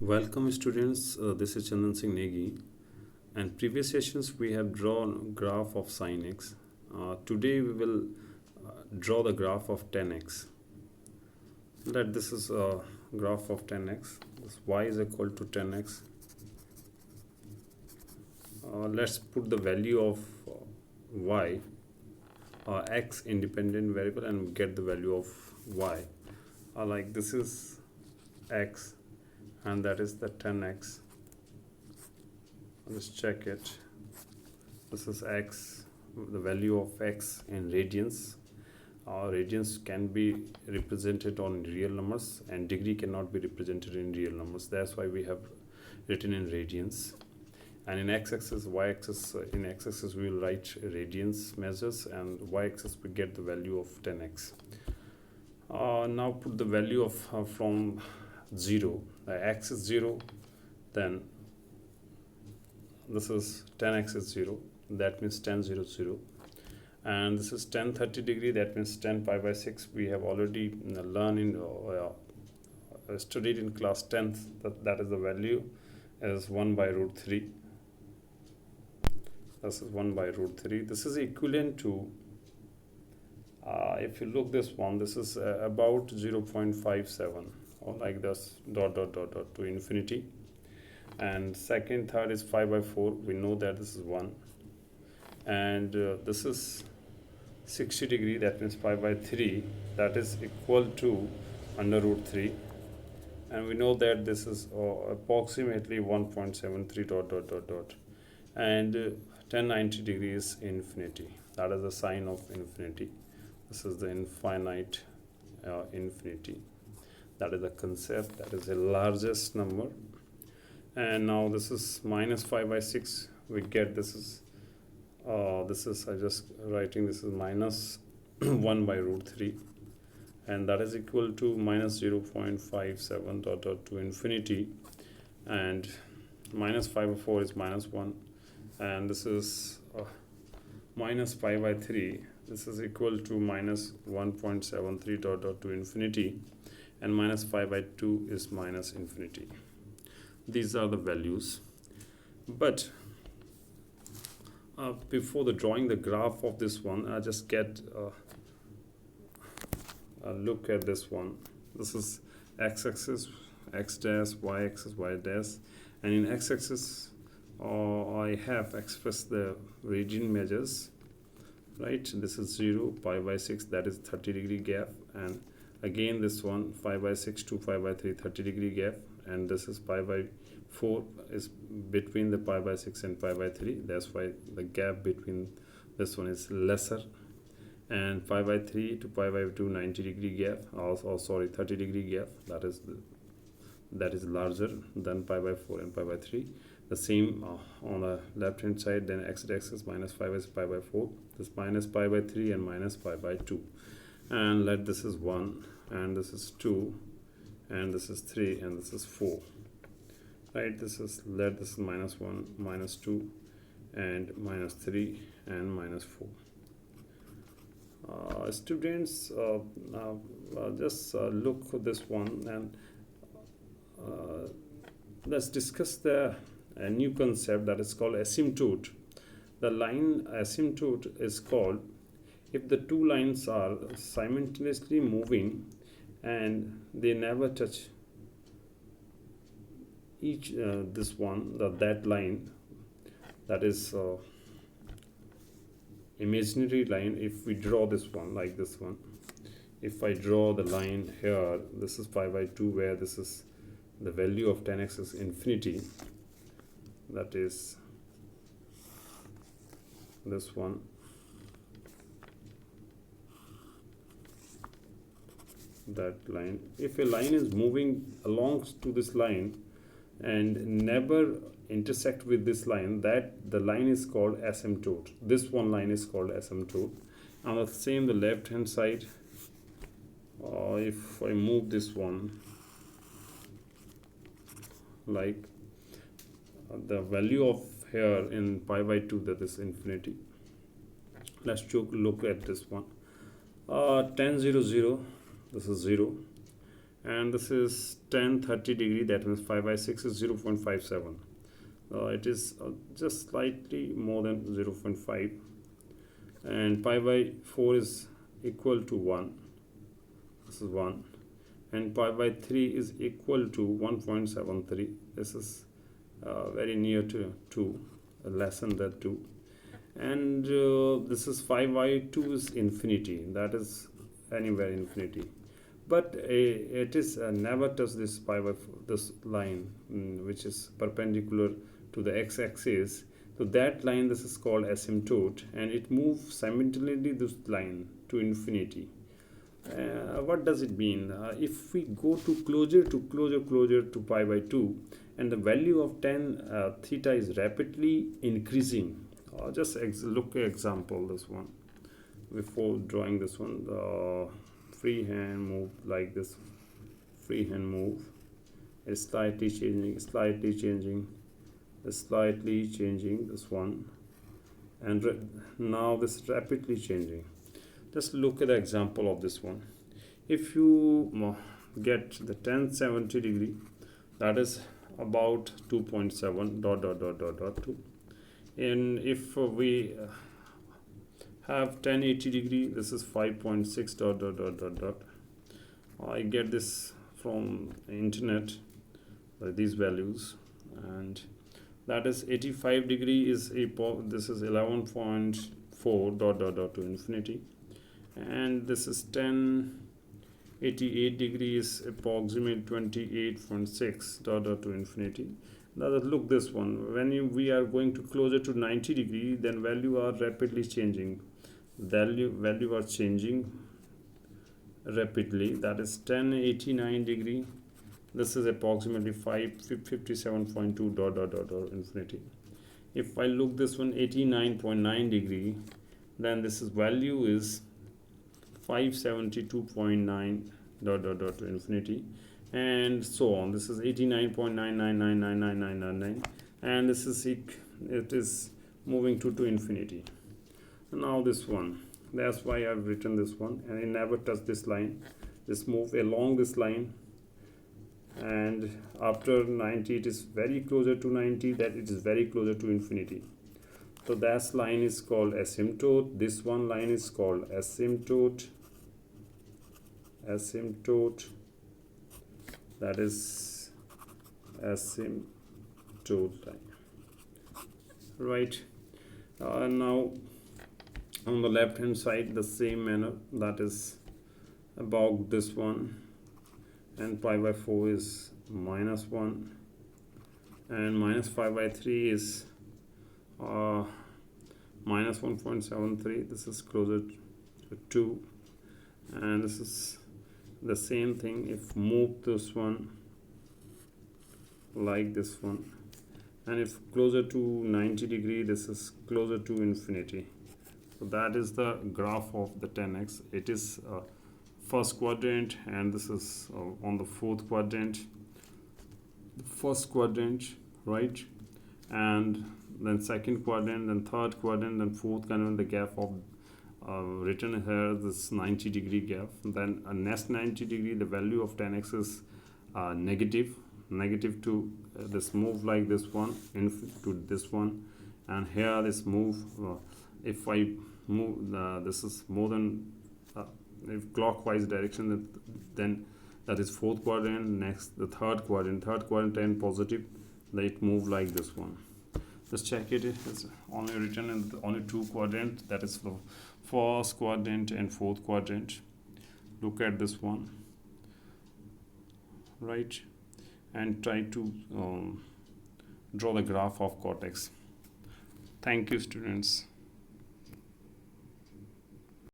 Welcome students, this is Chandan Singh Negi, and previous sessions we have drawn graph of sin x. Today we will draw the graph of 10x. Let this is a graph of 10x. This y is equal to 10x. Let's put the value of y, x independent variable, and get the value of y. Like this is x, and that is the 10x. Let's check it. This is x, the value of x in radians. Radians can be represented on real numbers, and degree cannot be represented in real numbers. That's why we have written in radians. And in x-axis, y-axis, in x-axis we will write radians measures, and y-axis we get the value of 10x. Now put the value of from 0. X is 0, then this is 10x is 0, that means 10 0 0, and this is 10 30 degree, that means 10 pi by 6. We have already learned in studied in class 10th that is the value is 1 by root 3. This is 1 by root 3. This is equivalent to if you look this one, this is about 0.57, or like this dot dot dot dot to infinity. And second third is 5 by 4. We know that this is 1, and this is 60 degree, that means 5 by 3, that is equal to under root 3, and we know that this is approximately 1.73 dot dot dot dot, and 1090 degrees infinity, that is the sign of infinity. This is the infinite infinity, that is the concept, that is the largest number. And now this is minus 5 by 6. We get this is I just writing, this is minus 1 by root 3, and that is equal to minus 0.57 dot dot to infinity, and minus 5 by 4 is minus 1, and this is minus 5 by 3. This is equal to minus 1.73 dot dot to infinity, and minus 5 by 2 is minus infinity. These are the values. But before the drawing the graph of this one, I just get a look at this one. This is x-axis, x dash, y-axis, y dash, and in x-axis I have expressed the radian measures, right? This is 0, pi by 6, that is 30 degree gap, and again this one 5 by 6 to 5 by 3, 30 degree gap, and this is pi by 4 is between the pi by 6 and pi by 3, that's why the gap between this one is lesser, and pi by 3 to pi by 2, 90 degree gap, also sorry 30 degree gap, that is larger than pi by 4 and pi by 3. The same on the left hand side, then x-axis minus 5 is pi by 4, this minus pi by 3 and minus pi by 2, and let this is 1, and this is 2, and this is 3, and this is 4, right? This is this is minus 1, minus 2, and minus 3, and minus 4. Students, just look at this one, and let's discuss the new concept that is called asymptote. The line asymptote is called if the two lines are simultaneously moving and they never touch each this one, that line, that is imaginary line. If we draw this one like this one, if I draw the line here, this is pi by 2, where this is the value of 10x is infinity, that is this one, that line. If a line is moving along to this line and never intersect with this line, that the line is called asymptote. This one line is called asymptote. And the same the left hand side, if I move this one like the value of here in pi by 2, that is infinity. Let's look at this one. 10 0 0, this is 0, and this is 10 30 degree, that means 5 by 6 is 0.57. It is just slightly more than 0.5, and pi by 4 is equal to 1, this is 1, and pi by 3 is equal to 1.73, this is very near to 2, less than that 2, and this is 5 by 2 is infinity, that is anywhere infinity, but it is never touch this pi by 4, this line which is perpendicular to the x-axis. So that line, this is called asymptote, and it moves simultaneously this line to infinity. What does it mean? If we go to closer to pi by 2, and the value of tan theta is rapidly increasing, just look at example this one. Before drawing this one, the free hand move like this, free hand move is slightly changing, this one, and now this is rapidly changing. Just look at the example of this one. If you get the 1070 degree, that is about 2.7 dot dot dot dot dot 2, and if we have 1080 degree, this is 5.6 dot dot dot dot dot. I get this from internet, these values, and that is 85 degree is this is 11.4 dot dot dot to infinity, and this is 1088 degree is approximately 28.6 dot dot to infinity. Now look this one, when we are going to closer to 90 degree, then value are rapidly changing, value are changing rapidly, that is 1089 degree, this is approximately 557.2 dot dot dot dot infinity. If I look this one 89.9 degree, then this is value is 572.9 dot dot dot to infinity, and so on. This is 89.9999999, and this is it is moving to infinity. Now this one, that's why I've written this one, and I never touch this line, just move along this line, and after 90 it is very closer to 90, that it is very closer to infinity. So that line is called asymptote, this one line is called asymptote, that is asymptote line, right? Now on the left hand side, the same manner, that is about this one, and pi by 4 is -1, and minus 5 by 3 is minus 1.73, this is closer to 2, and this is the same thing. If move this one like this one, and if closer to 90 degree, this is closer to infinity. So that is the graph of the 10x. It is first quadrant, and this is on the fourth quadrant, the first quadrant, right, and then second quadrant, then third quadrant, then fourth quadrant. The gap of written here, this 90 degree gap, then next 90 degree, the value of 10x is negative to this move like this one to this one, and here this move, if I move this is more than if clockwise direction, then that is fourth quadrant. Next the third quadrant 10 positive, it move like this one. Just check it, it's only written in only two quadrants, that is the first quadrant and fourth quadrant. Look at this one, right, and try to draw the graph of cortex. Thank you, students.